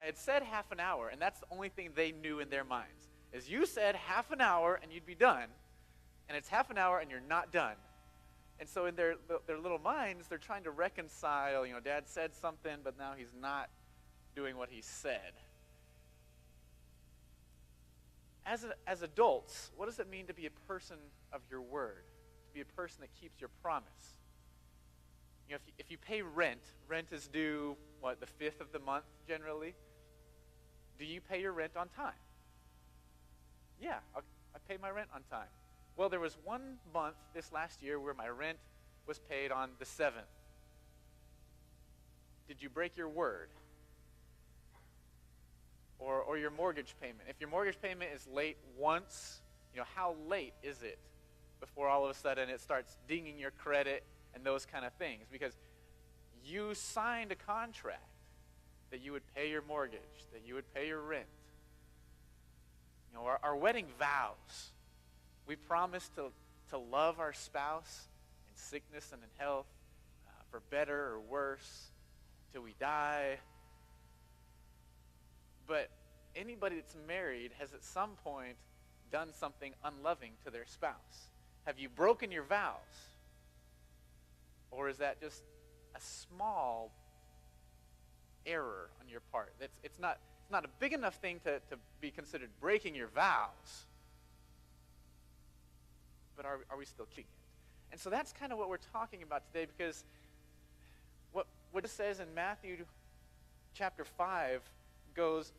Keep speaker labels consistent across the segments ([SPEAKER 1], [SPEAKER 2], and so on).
[SPEAKER 1] had said half an hour, and that's the only thing they knew in their minds, is you said half an hour and you'd be done, and it's half an hour and you're not done. And so in their little minds, they're trying to reconcile, Dad said something, but now he's not doing what he said. As adults, what does it mean to be a person of your word? To be a person that keeps your promise? If you pay rent is due, the 5th of the month generally? Do you pay your rent on time? Yeah, I pay my rent on time. Well, there was one month this last year where my rent was paid on the 7th. Did you break your word? Or your mortgage payment. If your mortgage payment is late once, how late is it before all of a sudden it starts dinging your credit and those kind of things? Because you signed a contract that you would pay your mortgage, that you would pay your rent. Our wedding vows. We promise to love our spouse in sickness and in health, for better or worse, till we die. But anybody that's married has at some point done something unloving to their spouse. Have you broken your vows? Or is that just a small error on your part? It's not a big enough thing to be considered breaking your vows. But are we still keeping it? And so that's kind of what we're talking about today, because what it says in Matthew chapter 5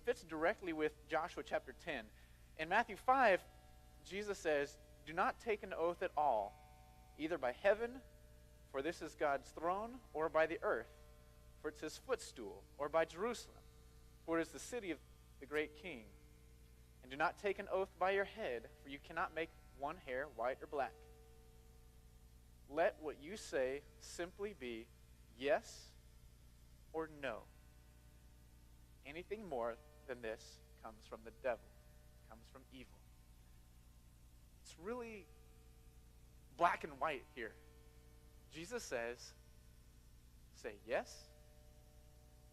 [SPEAKER 1] fits directly with Joshua chapter 10. In Matthew 5, Jesus says, "Do not take an oath at all, either by heaven, for this is God's throne, or by the earth, for it's his footstool, or by Jerusalem, for it is the city of the great king. And do not take an oath by your head, for you cannot make one hair white or black. Let what you say simply be yes or no. Anything more than this comes from the devil, comes from evil." It's really black and white here. Jesus says, say yes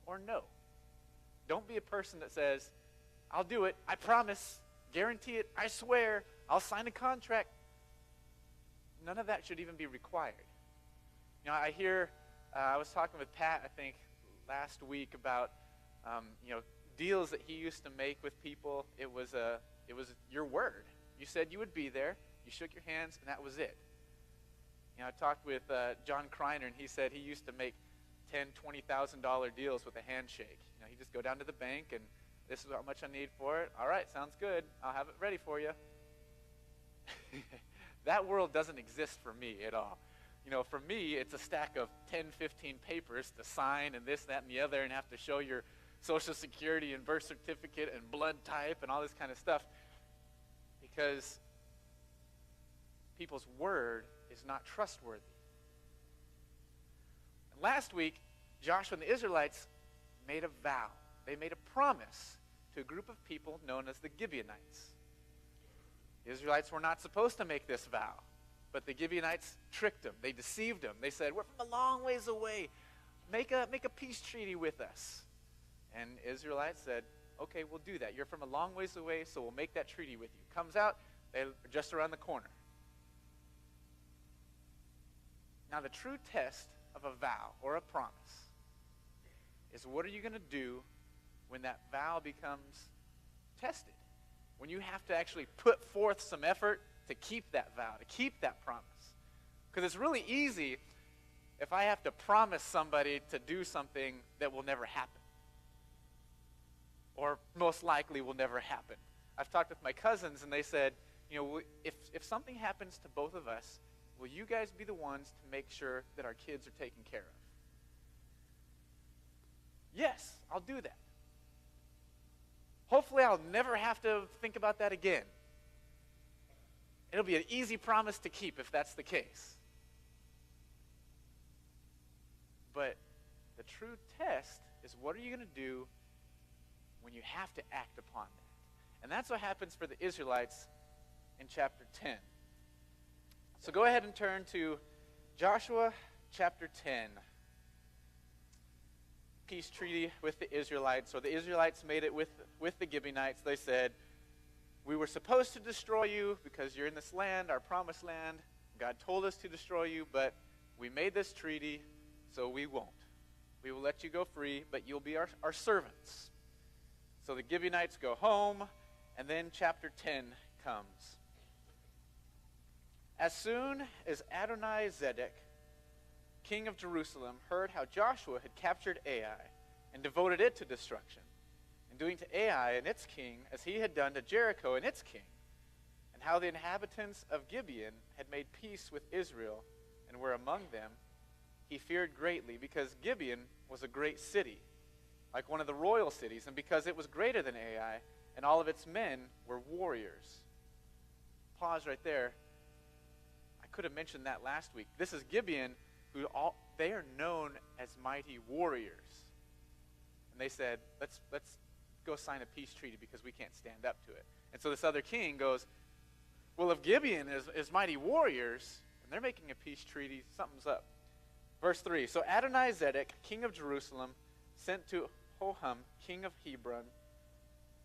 [SPEAKER 1] or no. Don't be a person that says, "I'll do it, I promise, guarantee it, I swear, I'll sign a contract." None of that should even be required. I was talking with Pat, I think, last week about deals that he used to make with people. It was your word. You said you would be there. You shook your hands, and that was it. I talked with John Kreiner, and he said he used to make $10,000, $20,000 deals with a handshake. He'd just go down to the bank, and this is how much I need for it. All right, sounds good. I'll have it ready for you. That world doesn't exist for me at all. For me, it's a stack of 10, 15 papers to sign and this, that, and the other, and have to show your Social Security and birth certificate and blood type and all this kind of stuff, because people's word is not trustworthy. And last week, Joshua and the Israelites made a vow. They made a promise to a group of people known as the Gibeonites. The Israelites were not supposed to make this vow, but the Gibeonites tricked them. They deceived them. They said, "We're from a long ways away. Make a peace treaty with us." And Israelites said, "Okay, we'll do that. You're from a long ways away, so we'll make that treaty with you." Comes out, they're just around the corner. Now, the true test of a vow or a promise is, what are you going to do when that vow becomes tested? When you have to actually put forth some effort to keep that vow, to keep that promise. Because it's really easy if I have to promise somebody to do something that will never happen, or most likely will never happen. I've talked with my cousins, and they said, if something happens to both of us, will you guys be the ones to make sure that our kids are taken care of? Yes, I'll do that. Hopefully I'll never have to think about that again. It'll be an easy promise to keep if that's the case. But the true test is, what are you going to do when you have to act upon that? And that's what happens for the Israelites in chapter 10. So go ahead and turn to Joshua chapter 10. peace treaty with the Israelites, or the Israelites made it with the Gibeonites. They said, we were supposed to destroy you because you're in this land, our promised land. God told us to destroy you, but we made this treaty, so we won't. We will let you go free, but you'll be our servants. So the Gibeonites go home, and then chapter 10 comes. As soon as Adonai-Zedek, king of Jerusalem, heard how Joshua had captured Ai and devoted it to destruction, and doing to Ai and its king as he had done to Jericho and its king, and how the inhabitants of Gibeon had made peace with Israel and were among them, he feared greatly, because Gibeon was a great city, like one of the royal cities, and because it was greater than Ai, and all of its men were warriors. Pause right there. I could have mentioned that last week. This is Gibeon, they are known as mighty warriors. And they said, let's go sign a peace treaty because we can't stand up to it. And so this other king goes, well, if Gibeon is mighty warriors, and they're making a peace treaty, something's up. Verse 3, so Adonai-Zedek, king of Jerusalem, sent to Hoham, king of Hebron,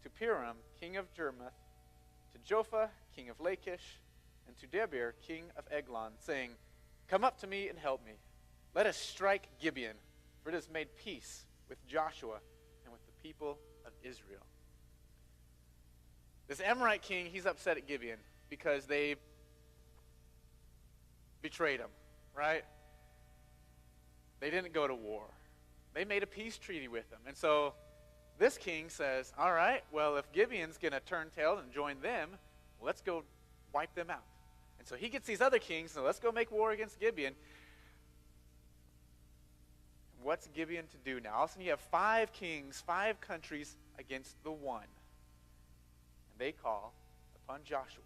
[SPEAKER 1] to Piram, king of Jarmuth, to Jophah, king of Lachish, and to Debir, king of Eglon, saying, come up to me and help me. Let us strike Gibeon, for it has made peace with Joshua and with the people of Israel. This Amorite king, he's upset at Gibeon because they betrayed him, right? They didn't go to war. They made a peace treaty with them. And so this king says, all right, well, if Gibeon's going to turn tail and join them, let's go wipe them out. And so he gets these other kings, so let's go make war against Gibeon. What's Gibeon to do now? All of a sudden you have 5 kings, 5 countries against the one. And they call upon Joshua.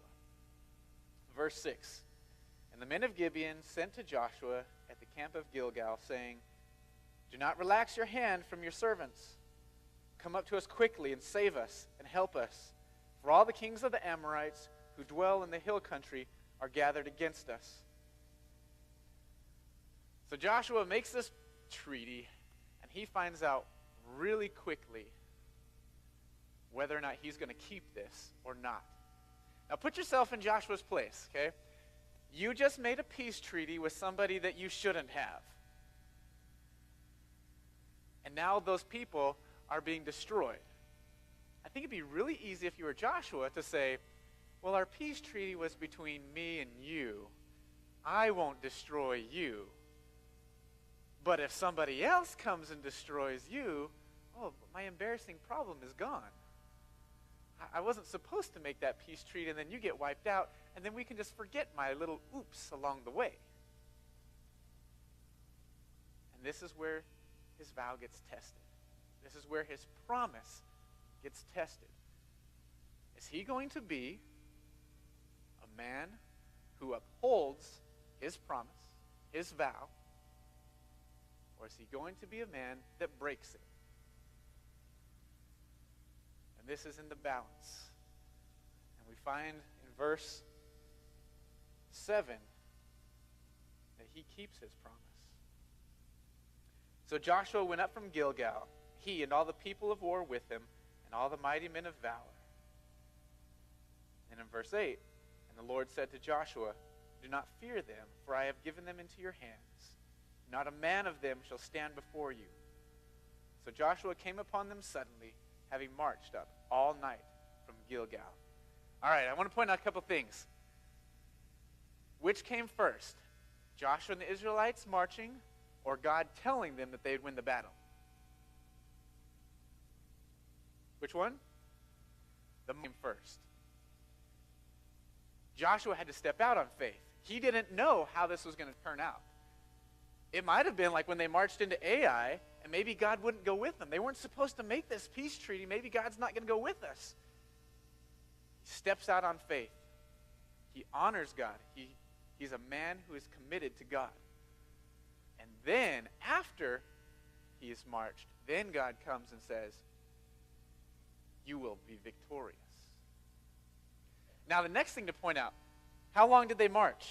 [SPEAKER 1] Verse 6, and the men of Gibeon sent to Joshua at the camp of Gilgal, saying, do not relax your hand from your servants. Come up to us quickly and save us and help us. For all the kings of the Amorites who dwell in the hill country are gathered against us. So Joshua makes this treaty, and he finds out really quickly whether or not he's going to keep this or not. Now put yourself in Joshua's place, okay? You just made a peace treaty with somebody that you shouldn't have. And now those people are being destroyed. I think it'd be really easy if you were Joshua to say, well, our peace treaty was between me and you. I won't destroy you. But if somebody else comes and destroys you, oh, my embarrassing problem is gone. I wasn't supposed to make that peace treaty, and then you get wiped out, and then we can just forget my little oops along the way. And this is where his vow gets tested. This is where his promise gets tested. Is he going to be a man who upholds his promise, his vow, or is he going to be a man that breaks it? And this is in the balance. And we find in verse 7 that he keeps his promise. So Joshua went up from Gilgal, he and all the people of war with him, and all the mighty men of valor. And in verse 8, and the Lord said to Joshua, do not fear them, for I have given them into your hands. Not a man of them shall stand before you. So Joshua came upon them suddenly, having marched up all night from Gilgal. All right, I want to point out a couple things. Which came first? Joshua and the Israelites marching, or God telling them that they'd win the battle? Which one? The came first. Joshua had to step out on faith. He didn't know how this was going to turn out. It might have been like when they marched into Ai, and maybe God wouldn't go with them. They weren't supposed to make this peace treaty. Maybe God's not going to go with us. He steps out on faith. He honors God. He's a man who is committed to God. And then, after he is marched, then God comes and says, you will be victorious. Now, the next thing to point out, how long did they march?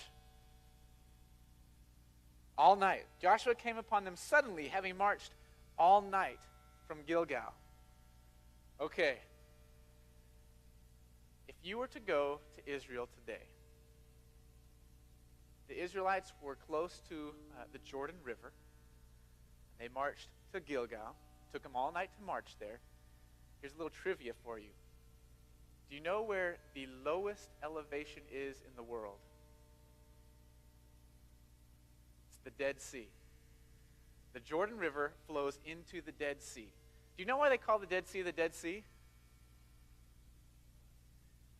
[SPEAKER 1] All night. Joshua came upon them suddenly, having marched all night from Gilgal. Okay. If you were to go to Israel today, the Israelites were close to the Jordan River. They marched to Gilgal. Took them all night to march there. Here's a little trivia for you. Do you know where the lowest elevation is in the world? It's the Dead Sea. The Jordan River flows into the Dead Sea. Do you know why they call the Dead Sea?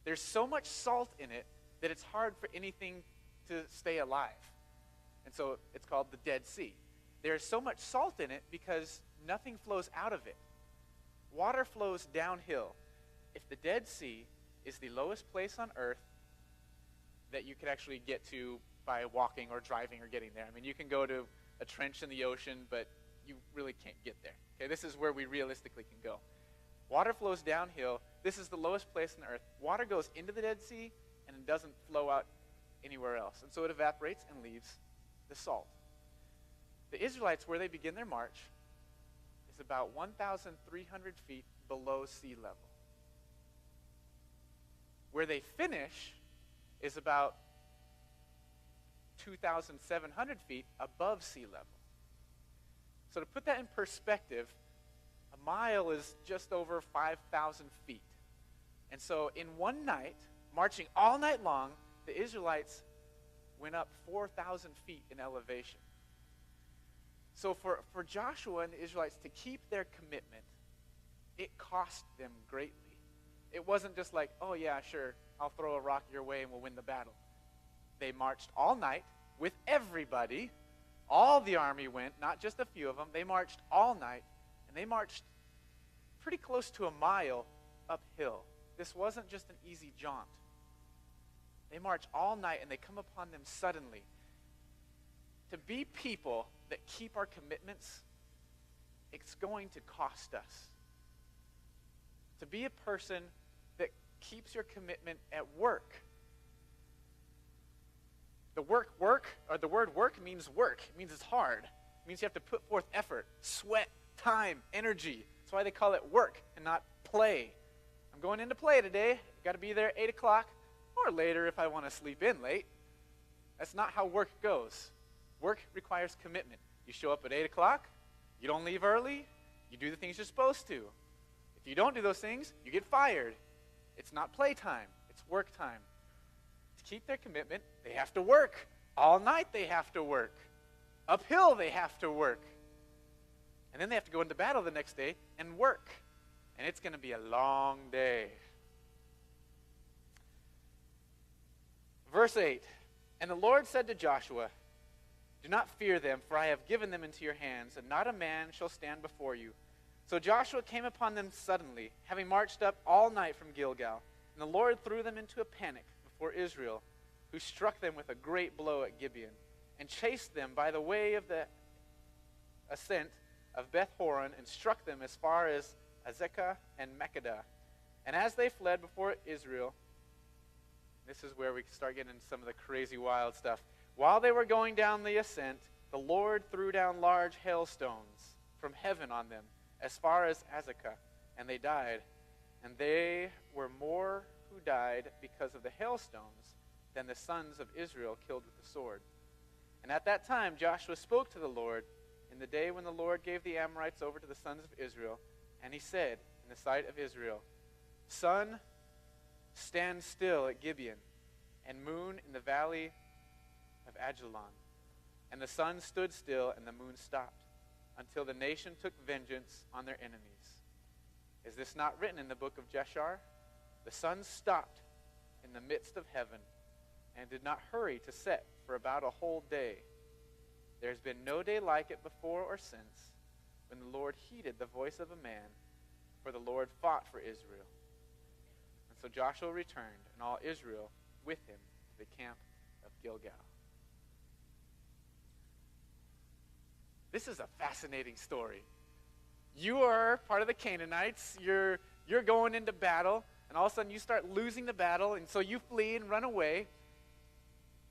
[SPEAKER 1] There's so much salt in it that it's hard for anything to stay alive. And so it's called the Dead Sea. There's so much salt in it because nothing flows out of it. Water flows downhill. If the Dead Sea is the lowest place on earth that you could actually get to by walking or driving or getting there. I mean, you can go to a trench in the ocean, but you really can't get there. Okay, this is where we realistically can go. Water flows downhill. This is the lowest place on earth. Water goes into the Dead Sea, and it doesn't flow out anywhere else. And so it evaporates and leaves the salt. The Israelites, where they begin their march, is about 1,300 feet below sea level. Where they finish is about 2,700 feet above sea level. So to put that in perspective, a mile is just over 5,000 feet. And so in one night, marching all night long, the Israelites went up 4,000 feet in elevation. So for Joshua and the Israelites to keep their commitment, it cost them greatly. It wasn't just like, oh yeah, sure, I'll throw a rock your way and we'll win the battle. They marched all night with everybody. All the army went, not just a few of them. They marched all night, and they marched pretty close to a mile uphill. This wasn't just an easy jaunt. They march all night, and they come upon them suddenly. To be people that keep our commitments, it's going to cost us. To be a person that keeps your commitment at work. The word work means work. It means it's hard. It means you have to put forth effort, sweat, time, energy. That's why they call it work and not play. I'm going into play today. Got to be there at 8 o'clock or later if I want to sleep in late. That's not how work goes. Work requires commitment. You show up at 8 o'clock. You don't leave early. You do the things you're supposed to. If you don't do those things, you get fired. It's not playtime. It's work time. To keep their commitment, they have to work. All night they have to work. Uphill they have to work. And then they have to go into battle the next day and work. And it's going to be a long day. Verse 8, and the Lord said to Joshua, do not fear them, for I have given them into your hands, and not a man shall stand before you. So Joshua came upon them suddenly, having marched up all night from Gilgal. And the Lord threw them into a panic before Israel, who struck them with a great blow at Gibeon, and chased them by the way of the ascent of Beth-horon, and struck them as far as Azekah and Makkedah. And as they fled before Israel, this is where we start getting into some of the crazy wild stuff. While they were going down the ascent, the Lord threw down large hailstones from heaven on them, as far as Azekah, and they died. And they were more who died because of the hailstones than the sons of Israel killed with the sword. And at that time Joshua spoke to the Lord in the day when the Lord gave the Amorites over to the sons of Israel, and he said in the sight of Israel, sun, stand still at Gibeon, and moon in the valley of Ajalon. And the sun stood still, and the moon stopped, until the nation took vengeance on their enemies. Is this not written in the book of Jeshar? The sun stopped in the midst of heaven, and did not hurry to set for about a whole day. There has been no day like it before or since, when the Lord heeded the voice of a man, for the Lord fought for Israel. And so Joshua returned, and all Israel with him, to the camp of Gilgal. This is a fascinating story. You are part of the Canaanites. You're going into battle, and all of a sudden you start losing the battle, and so you flee and run away.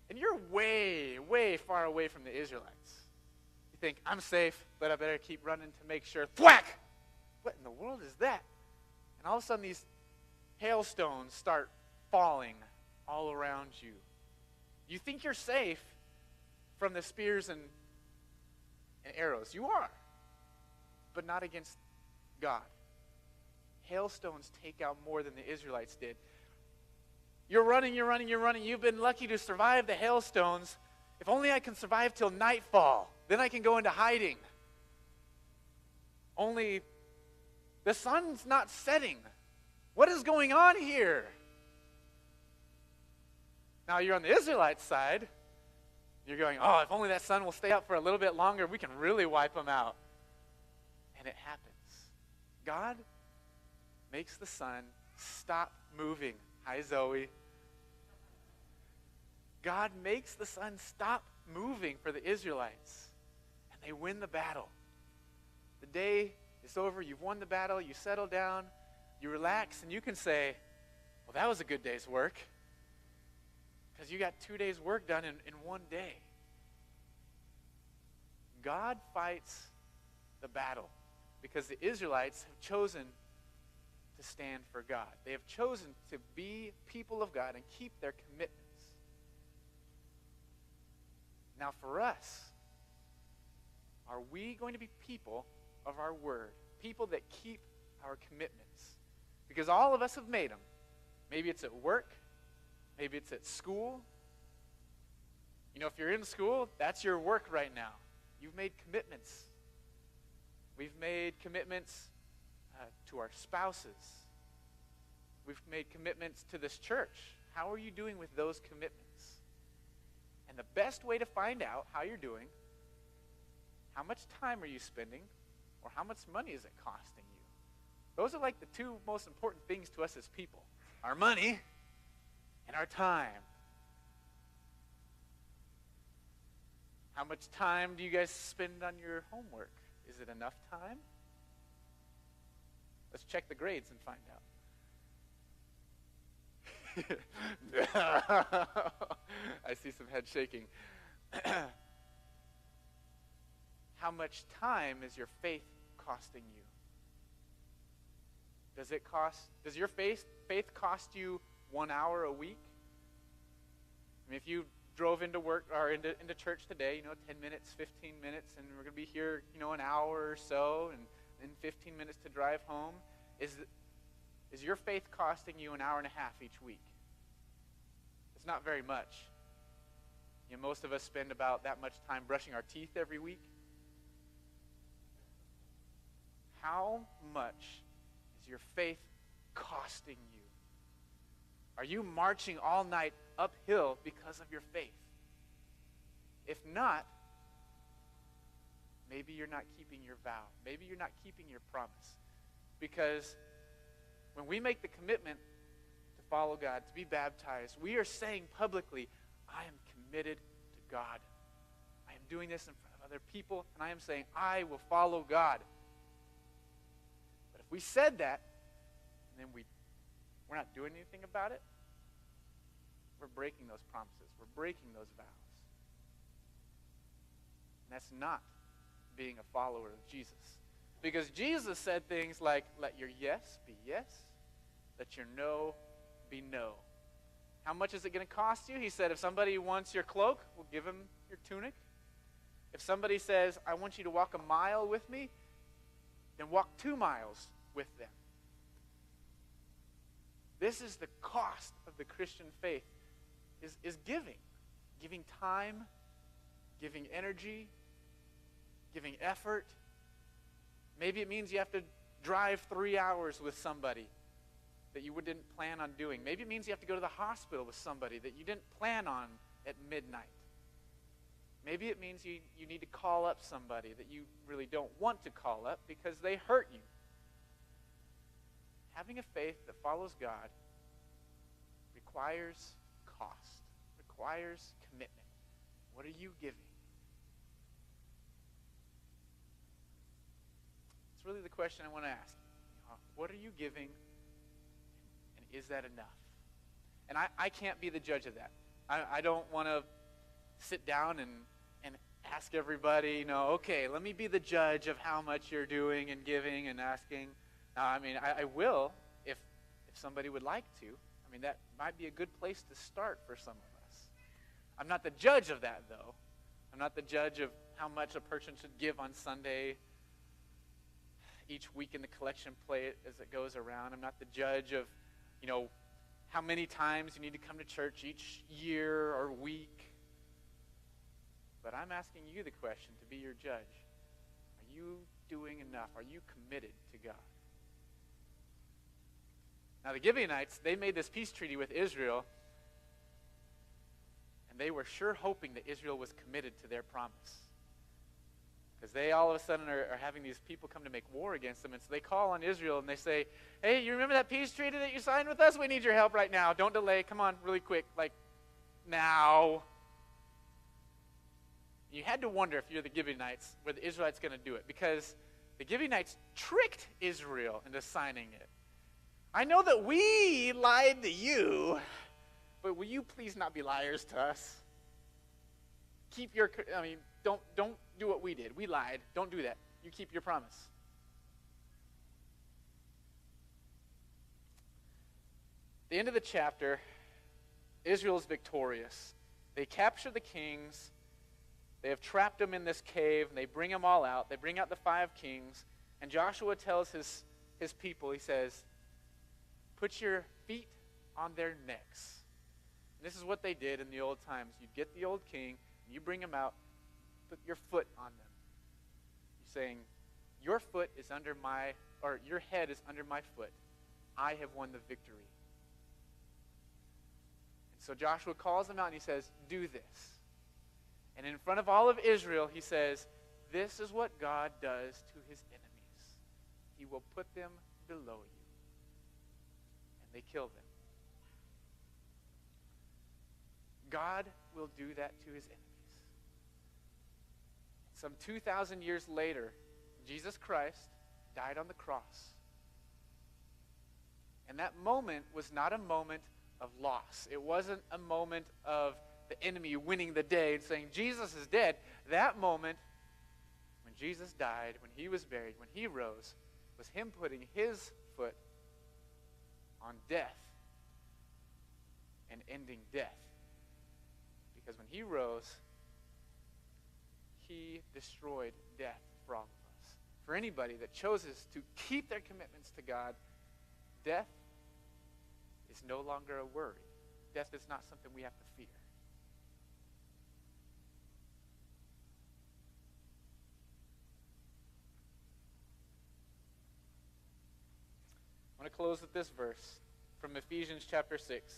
[SPEAKER 1] And you're way, way far away from the Israelites. You think, I'm safe, but I better keep running to make sure. Thwack! What in the world is that? And all of a sudden these hailstones start falling all around you. You think you're safe from the spears and arrows. You are, but not against God. Hailstones take out more than the Israelites did. You're running. You've been lucky to survive the hailstones. If only I can survive till nightfall. Then I can go into hiding. Only the sun's not setting. What is going on here? Now you're on the Israelite side. You're going, oh, if only that sun will stay up for a little bit longer, we can really wipe them out. And it happens. God makes the sun stop moving. Hi, Zoe. God makes the sun stop moving for the Israelites. And they win the battle. The day is over. You've won the battle. You settle down. You relax. And you can say, well, that was a good day's work. Because you got 2 days' work done in one day. God fights the battle because the Israelites have chosen to stand for God. They have chosen to be people of God and keep their commitments. Now for us, are we going to be people of our word? People that keep our commitments? Because all of us have made them. Maybe it's at work. Maybe it's at school. You know, if you're in school, that's your work right now. You've made commitments. We've made commitments to our spouses. We've made commitments to this church. How are you doing with those commitments? And the best way to find out how you're doing, how much time are you spending, or how much money is it costing you? Those are like the two most important things to us as people. Our money and our time. How much time do you guys spend on your homework? Is it enough time? Let's check the grades and find out. I see some head shaking. How much time is your faith costing you? Does your faith cost you 1 hour a week? I mean, if you drove into work or into church today, 10 minutes, 15 minutes, and we're going to be here, an hour or so, and then 15 minutes to drive home. Is your faith costing you an hour and a half each week? It's not very much. Most of us spend about that much time brushing our teeth every week. How much is your faith costing you? Are you marching all night uphill because of your faith? If not, maybe you're not keeping your vow. Maybe you're not keeping your promise. Because when we make the commitment to follow God, to be baptized, we are saying publicly, I am committed to God. I am doing this in front of other people, and I am saying, I will follow God. But if we said that, and then we're not doing anything about it, we're breaking those promises. We're breaking those vows. And that's not being a follower of Jesus. Because Jesus said things like, let your yes be yes, let your no be no. How much is it going to cost you? He said, if somebody wants your cloak, we'll give him your tunic. If somebody says, I want you to walk a mile with me, then walk 2 miles with them. This is the cost of the Christian faith, is giving. Giving time, giving energy, giving effort. Maybe it means you have to drive 3 hours with somebody that you didn't plan on doing. Maybe it means you have to go to the hospital with somebody that you didn't plan on at midnight. Maybe it means you need to call up somebody that you really don't want to call up because they hurt you. Having a faith that follows God requires cost, requires commitment. What are you giving? It's really the question I want to ask. What are you giving, and is that enough? And I can't be the judge of that. I don't want to sit down and ask everybody, okay, let me be the judge of how much you're doing and giving and asking. I mean, I will if somebody would like to. I mean, that might be a good place to start for some of us. I'm not the judge of that, though. I'm not the judge of how much a person should give on Sunday each week in the collection plate as it goes around. I'm not the judge of, how many times you need to come to church each year or week. But I'm asking you the question to be your judge. Are you doing enough? Are you committed to God? Now, the Gibeonites, they made this peace treaty with Israel, and they were sure hoping that Israel was committed to their promise. Because they all of a sudden are having these people come to make war against them. And so they call on Israel and they say, hey, you remember that peace treaty that you signed with us? We need your help right now. Don't delay. Come on, really quick. Like, now. You had to wonder if you're the Gibeonites, were the Israelites going to do it? Because the Gibeonites tricked Israel into signing it. I know that we lied to you, but will you please not be liars to us? Don't do what we did. We lied. Don't do that. You keep your promise. At the end of the chapter, Israel is victorious. They capture the kings. They have trapped them in this cave, and they bring them all out. They bring out the 5 kings, and Joshua tells his people, he says, put your feet on their necks. And this is what they did in the old times. You'd get the old king, and you bring him out, put your foot on them. You're saying, your head is under my foot. I have won the victory. And so Joshua calls them out, and he says, do this. And in front of all of Israel, he says, this is what God does to his enemies. He will put them below you. And they kill them. God will do that to his enemies. Some 2,000 years later, Jesus Christ died on the cross. And that moment was not a moment of loss. It wasn't a moment of the enemy winning the day and saying, Jesus is dead. That moment, when Jesus died, when he was buried, when he rose, was him putting his foot on death and ending death. Because when he rose, he destroyed death for all of us. For anybody that chooses to keep their commitments to God, death is no longer a worry. Death is not something we have to fear. I want to close with this verse from Ephesians chapter 6.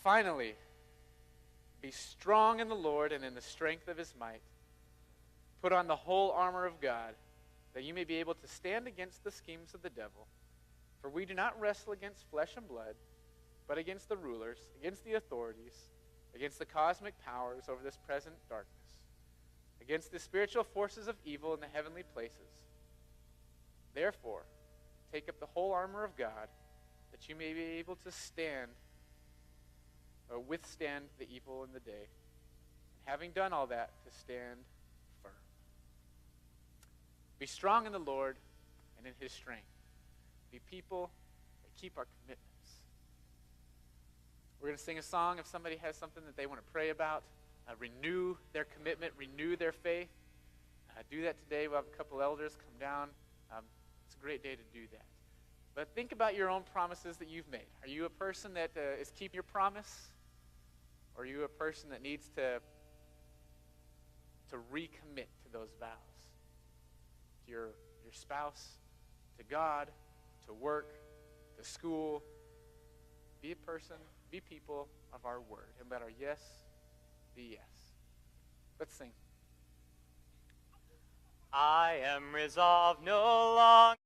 [SPEAKER 1] Finally, be strong in the Lord and in the strength of his might. Put on the whole armor of God, that you may be able to stand against the schemes of the devil. For we do not wrestle against flesh and blood, but against the rulers, against the authorities, against the cosmic powers over this present darkness, against the spiritual forces of evil in the heavenly places. Therefore, take up the whole armor of God, that you may be able to stand or withstand the evil in the day, and having done all that, to stand firm. Be strong in the Lord and in his strength. Be people that keep our commitments. We're going to sing a song. If somebody has something that they want to pray about, renew their commitment, renew their faith, do that today. We'll have a couple elders come down. It's a great day to do that. But think about your own promises that you've made. Are you a person that is keeping your promise? Or are you a person that needs to recommit to those vows? To your spouse, to God, to work, to school. Be a person, be people of our word. And let our yes be yes. Let's sing.
[SPEAKER 2] I am resolved no longer